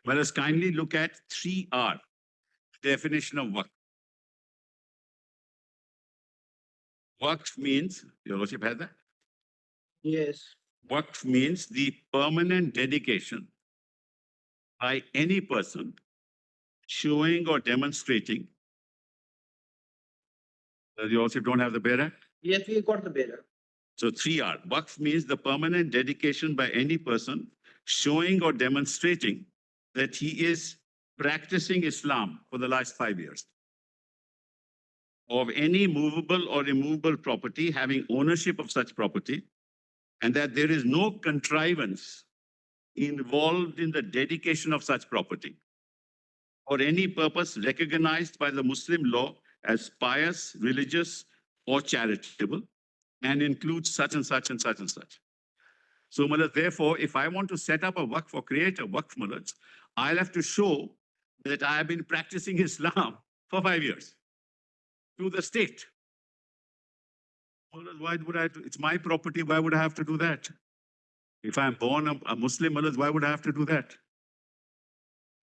Well, let's kindly look at 3R, definition of waqf. Waqf means, Your Lordship has that? Yes. Waqf means the permanent dedication by any person showing or demonstrating. You also don't have the bearer? Yes, we got the bearer. So 3R. Waqf means the permanent dedication by any person showing or demonstrating that he is practicing Islam for the last 5 years. Of any movable or immovable property, having ownership of such property, and that there is no contrivance involved in the dedication of such property for any purpose recognized by the Muslim law as pious, religious, or charitable, and includes such and such and such and such. So, therefore, if I want to set up a waqf or create a waqf, I'll have to show that I have been practicing Islam for 5 years to the state. Why would I? It's my property. Why would I have to do that? If I'm born a Muslim, why would I have to do that?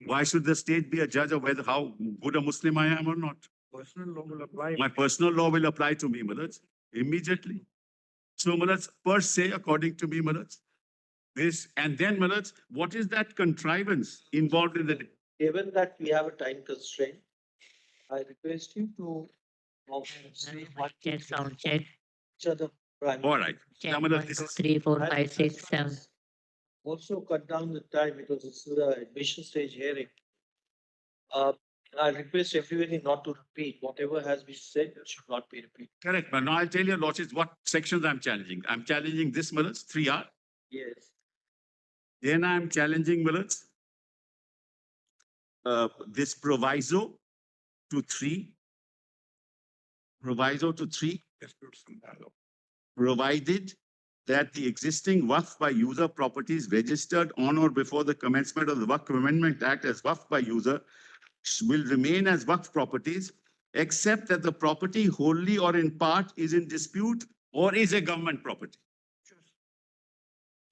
Why should the state be a judge of whether how good a Muslim I am or not? Personal law will apply. My personal law will apply to me, immediately. So, per se, according to me, this, and then, what is that contrivance involved in the? Given that we have a time constraint, I request you to see what Check, sound check. each other. All right. Check. Now, 1, this 2, is- 3, 4, 5, 6, 7. Also cut down the time because this is an admission stage hearing. I request everybody not to repeat. Whatever has been said should not be repeated. Correct, but now I'll tell you, Lordships, what sections I'm challenging. I'm challenging this, 3R. Yes. Then I'm challenging, this proviso to 3. Proviso to 3. Provided that the existing waqf by user properties registered on or before the commencement of the Waqf Amendment Act as waqf by user will remain as waqf properties, except that the property wholly or in part is in dispute or is a government property.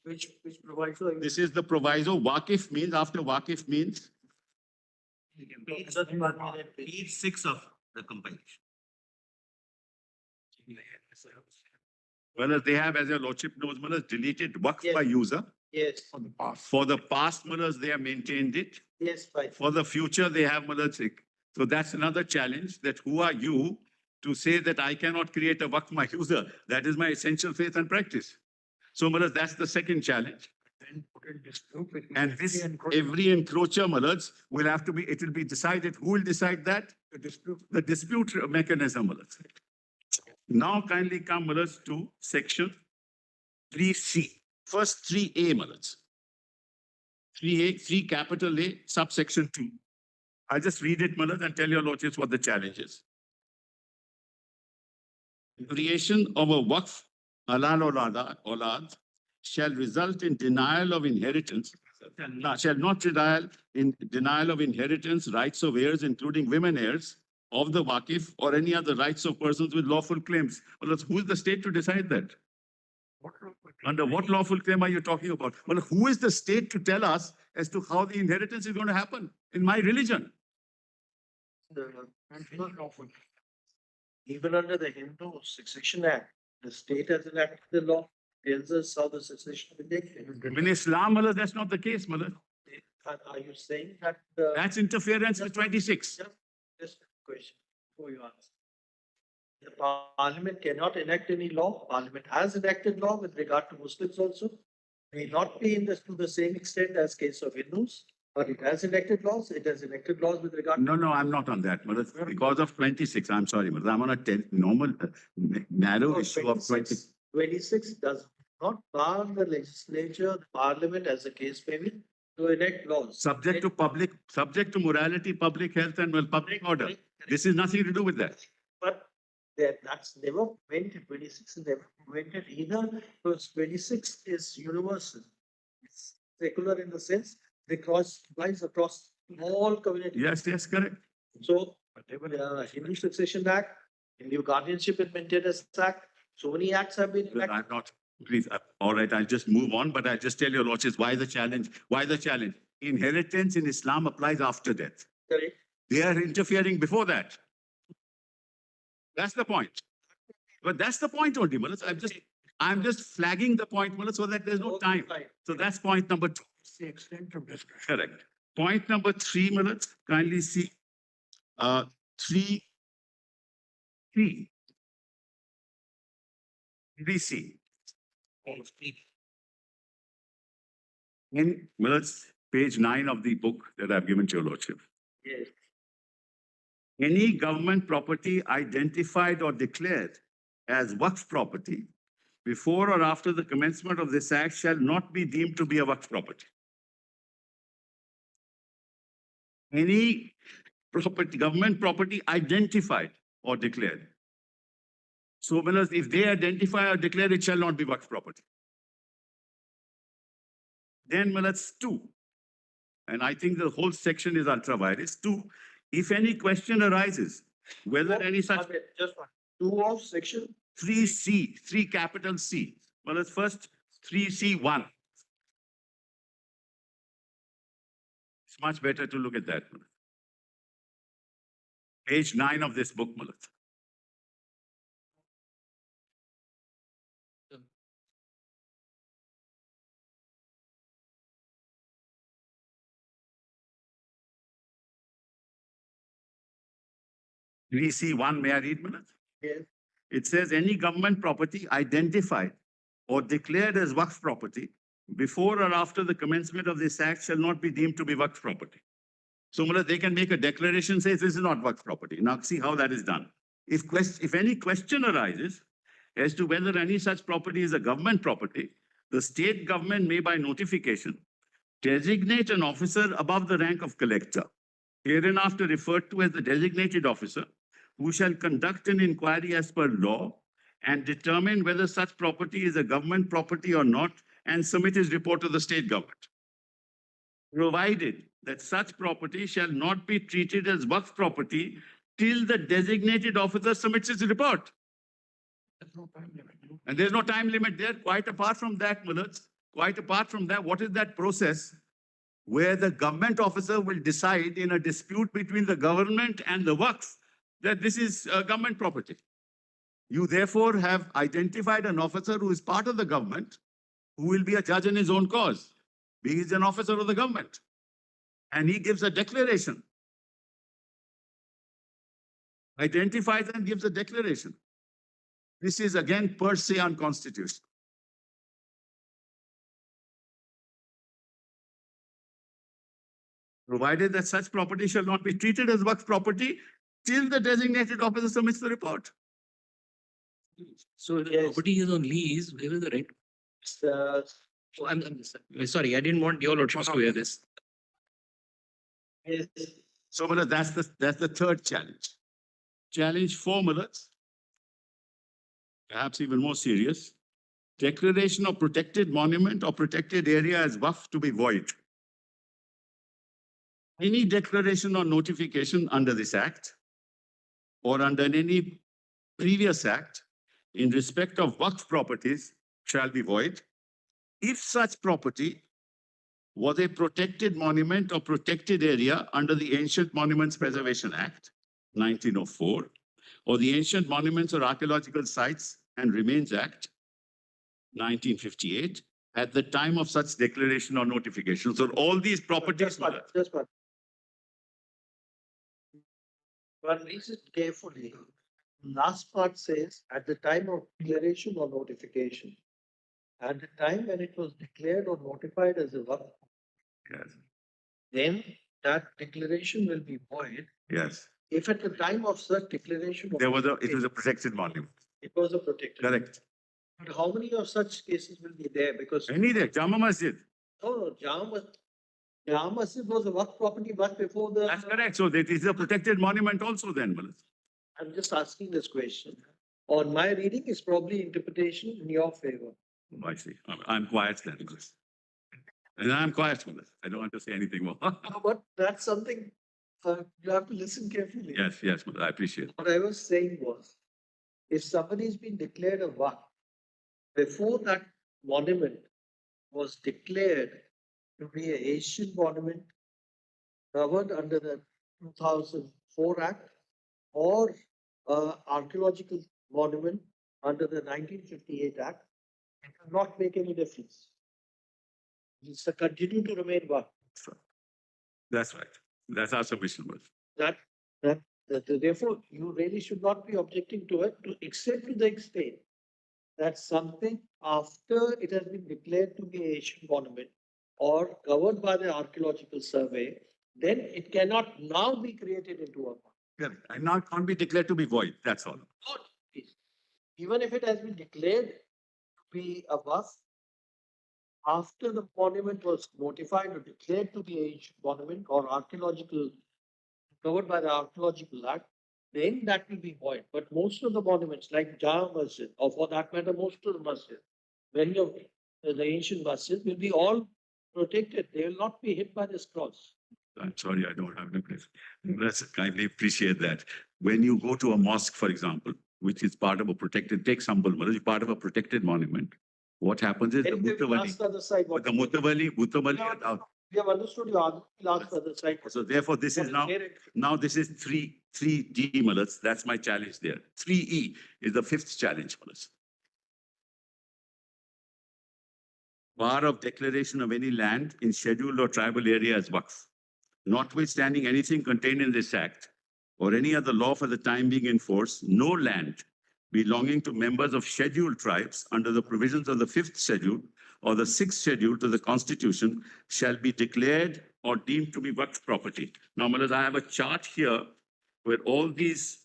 Which proviso? This is the proviso. Waqif means, after waqif means, Page 6 of the compilation. well, they have, as your Lordship knows, deleted waqf Yes. by user. Yes. For the past, they have maintained it. Yes, fine. For the future, they have So that's another challenge, that who are you to say that I cannot create a waqf my user? That is my essential faith and practice. So that's the second challenge. And this, every encroacher, will have to be, it will be decided. Who will decide that? The dispute mechanism, Now kindly come, to section 3C. First 3A, 3A, 3 capital A, subsection 2. I'll just read it, and tell your Lordships what the challenge is. Creation of a waqf halal olad shall result in denial of inheritance, shall not denial of inheritance, rights of heirs, including women heirs, of the waqif or any other rights of persons with lawful claims. Well, who is the state to decide that? Under what lawful claim are you talking about? Well, who is the state to tell us as to how the inheritance is going to happen in my religion? Even under the Hindu Succession Act, the state has enacted the law, tells us how the succession will take place. In Islam, that's not the case, Are you saying that? That's interference with 26. Just a question before you answer. The parliament cannot enact any law. Parliament has enacted law with regard to Muslims also. May not be to the same extent as case of Hindus, but it has enacted laws. It has enacted laws with regard. No, I'm not on that. Because of 26, I'm sorry, I'm on a normal, narrow issue of 20. 26 does not bar the legislature, the parliament, as the case may be, to enact laws. Subject to morality, public health, and public order. This is nothing to do with that. But that's never prevented. 26 is never prevented either, because 26 is universal. It's secular in the sense they applies across all communities. Yes, correct. So, Hindu Succession Act, Hindu Guardianship and Maintenance Act, so many acts have been enacted. I'm not, please, all right, I'll just move on, but I'll just tell your Lordships why the challenge. Why the challenge? inheritance in Islam applies after death. Correct. They are interfering before that. That's the point. But that's the point only, Mullah. I'm just flagging the point, Mullah, so that there's no Okay, time. fine. So that's point number 2. It's the extent of discretion. Correct. Point number 3, Mullah, kindly see. 3C. 3C. In Millard's page 9 of the book that I've given to your lordship. Yes. Any government property identified or declared as Waqf property before or after the commencement of this act shall not be deemed to be a Waqf property. Any property, government property identified or declared. So, Millers, if they identify or declare, it shall not be Waqf property. Then, Millers, 2. And I think the whole section is ultra vires. 2. If any question arises, whether any such Okay, just one. 2 of section. 3C, 3 capital C. Well, let's first 3C1. It's much better to look at that. Page 9 of this book, Mullah. VC1, may I read, Mullah? Yes. It says any government property identified or declared as Waqf property before or after the commencement of this act shall not be deemed to be Waqf property. So, Mullah, they can make a declaration, says this is not Waqf property. Now, see how that is done. If any question arises as to whether any such property is a government property, the state government may by notification designate an officer above the rank of collector, hereinafter referred to as the designated officer, who shall conduct an inquiry as per law and determine whether such property is a government property or not and submit his report to the state government. Provided that such property shall not be treated as Waqf property till the designated officer submits his report. There's no time limit. And there's no time limit there. Quite apart from that, Mullahs, quite apart from that, what is that process where the government officer will decide in a dispute between the government and the Waqf that this is government property? You therefore have identified an officer who is part of the government, who will be a judge in his own cause. He is an officer of the government. And he gives a declaration. Identifies and gives a declaration. This is again per se unconstitutional. Provided that such property shall not be treated as Waqf property till the designated officer submits the report. So if the Yes. property is on lease, where is the rent? Uh, So sorry, I didn't want your lordships to hear this. yes. So, Mullah, that's the third challenge. Challenge 4, Mullahs, perhaps even more serious. Declaration of protected monument or protected area as Waqf to be void. Any declaration or notification under this act or under any previous act in respect of Waqf properties shall be void if such property was a protected monument or protected area under the Ancient Monuments Preservation Act, 1904, or the Ancient Monuments or Archaeological Sites and Remains Act, 1958, at the time of such declaration or notification. So all these properties, Just one. One reads it carefully. Last part says, at the time of declaration or notification. At the time when it was declared or notified as a Waqf, yes, then that declaration will be void. yes. If at the time of such declaration. It was a protected monument. It was a protected. Correct. But how many of such cases will be there? Because. Any there, Jama Masjid. No, Jama Masjid was a Waqf property but before the. That's correct. So that is a protected monument also then, Mullah. I'm just asking this question. On my reading is probably interpretation in your favor. Oh, I see. I'm quiet then. And I'm quiet, Mullah. I don't want to say anything more. But that's something you have to listen carefully. Yes, Mullah. I appreciate it. What I was saying was, if somebody's been declared a Waqf, before that monument was declared to be an Asian monument covered under the 2004 Act or archaeological monument under the 1958 Act, it will not make any difference. It's to continue to remain one. That's right. That's our submission was. Therefore, you really should not be objecting to it, except to the extent that something after it has been declared to be Asian monument or covered by the archaeological survey, then it cannot now be created into a monument. Correct. And now it can't be declared to be void. That's all. Not is. Even if it has been declared to be a Waqf, after the monument was notified or declared to be a monument or archaeological, covered by the Archaeological Act, then that will be void. But most of the monuments, like Jama Masjid, or for that matter, most of the masjid, many of the ancient masjid will be all protected. They will not be hit by this cross. I'm sorry, I don't have the place. That's kindly appreciate that. When you go to a mosque, for example, which is part of a protected, take Hon'ble, it's part of a protected monument. What happens is the Anyway, we'll Mutawali, ask the other side what- We have understood your argument. We'll ask the other side. so therefore this is now this is 3D Mullahs. That's my challenge there. 3E is the fifth challenge, Mullahs. Bar of declaration of any land in scheduled or tribal area as Waqf. Notwithstanding anything contained in this act or any other law for the time being in force, no land belonging to members of scheduled tribes under the provisions of the 5th schedule or the 6th schedule to the Constitution shall be declared or deemed to be Waqf property. Now, Mullahs, I have a chart here where all these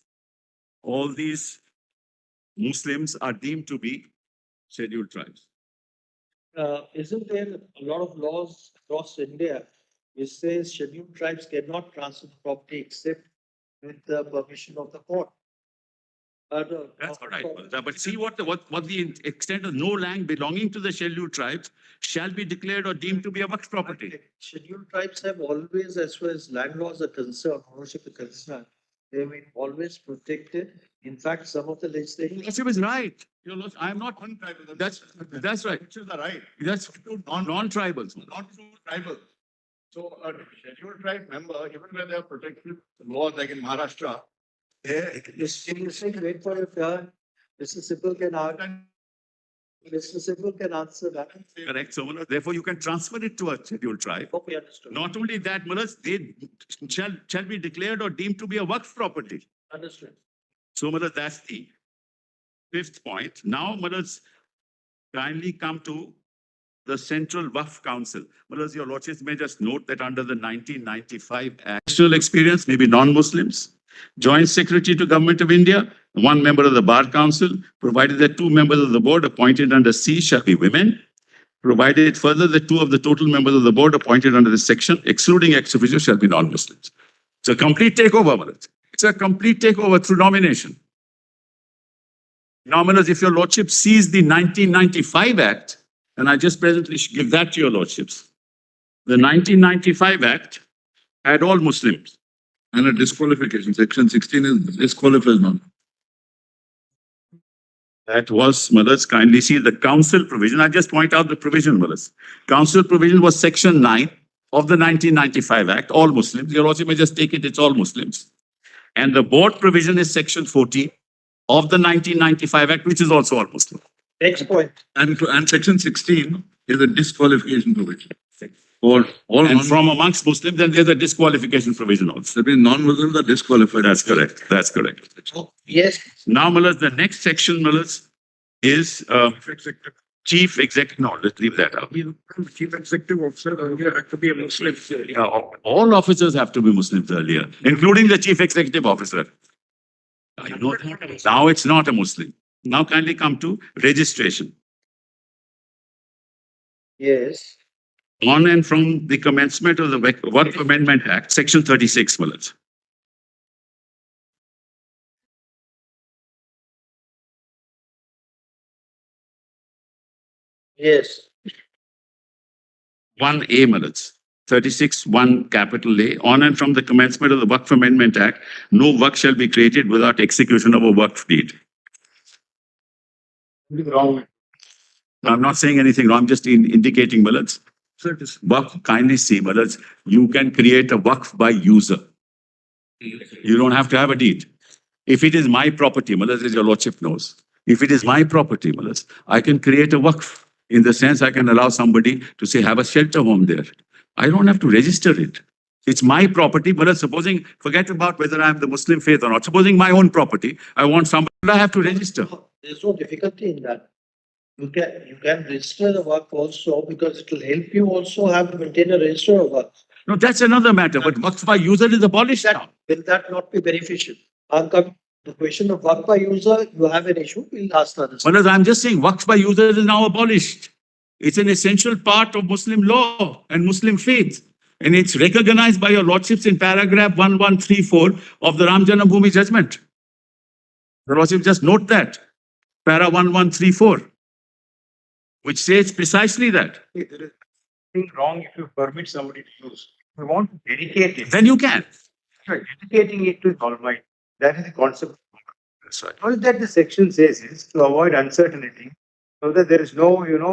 Muslims are deemed to be scheduled tribes. Isn't there a lot of laws across India which says scheduled tribes cannot transfer the property except with the permission of the court? That's all right. But see what the extent of no land belonging to the scheduled tribes shall be declared or deemed to be a Waqf property. Scheduled tribes have always, as far as land laws are concerned, ownership is concerned, they've been always protected. In fact, some of the legislation. Lordship is right. I'm not. That's right. Which is the right, That's non-tribals. not to tribal. So a scheduled tribe member, even where they are protected laws like in Maharashtra, they, Wait for your turn. Mr. Sipal can answer that. Correct. So, Mullahs, therefore, you can transfer it to a scheduled tribe. Hope we understood. Not only that, Mullahs, they shall be declared or deemed to be a Waqf property. Understood. So, Mullahs, that's the fifth point. Now, Mullahs, kindly come to the Central Waqf Council. Mullahs, your lordships may just note that under the 1995 Act, national experience, maybe non-Muslims, Joint Secretary to Government of India, one member of the Bar Council, provided that 2 members of the board appointed under C shall be women, provided further that 2 of the total members of the board appointed under this section, excluding ex officio, shall be non-Muslims. It's a complete takeover, Mullahs. It's a complete takeover through nomination. Now, Mullahs, if your lordship sees the 1995 Act, and I just presently give that to your lordships. The 1995 Act had all Muslims. And a disqualification, section 16 is disqualifies non. That was, Mullahs, kindly see the council provision. I just point out the provision, Mullahs. Council provision was section 9 of the 1995 Act, all Muslims. Your lordship may just take it, it's all Muslims. And the board provision is section 14 of the 1995 Act, which is also all Muslim. Next point. And section 16 is a disqualification provision. For all And from amongst Muslims, then there's a disqualification provision also. that means non-Muslims are disqualified. That's correct. That's correct. Yes. Now, Mullahs, the next section, Mullahs, is chief executive. No, let's leave that out. chief executive officer earlier had to be a Muslim. All officers have to be Muslims earlier, including the chief executive officer. I know that. Now it's not a Muslim. Now kindly come to registration. Yes. On and from the commencement of the Waqf Amendment Act, section 36, Mullahs. Yes. 1A, Mullahs. 36, 1 capital A. On and from the commencement of the Waqf Amendment Act, no Waqf shall be created without execution of a Waqf deed. Wrong. I'm not saying anything wrong, I'm just indicating, Mullahs. Waqf, kindly see, brothers, you can create a waqf by user. You don't have to have a deed. If it is my property, brothers, as your lordship knows, if it is my property, brothers, I can create a waqf. In the sense, I can allow somebody to say, have a shelter home there. I don't have to register it. It's my property, but supposing, forget about whether I'm the Muslim faith or not. Supposing my own property, I want somebody, I have to register. There's no difficulty in that. You can register the work also because it will help you also have maintain a register of work. No, that's another matter, but waqf by user is abolished now. Will that not be beneficial? The question of work by user, you have an issue, we'll ask the others. Brothers, I'm just saying, waqf by user is now abolished. It's an essential part of Muslim law and Muslim faith. And it's recognized by your lordships in paragraph 1134 of the Ram Janambhoomi judgment. The lordship just note that, para 1134, which says precisely that. There is nothing wrong if you permit somebody to use. If you want to dedicate it, Then you can. right, dedicating it to Almighty. That is the concept. That's right. All that the section says is to avoid uncertainty, so that there is no,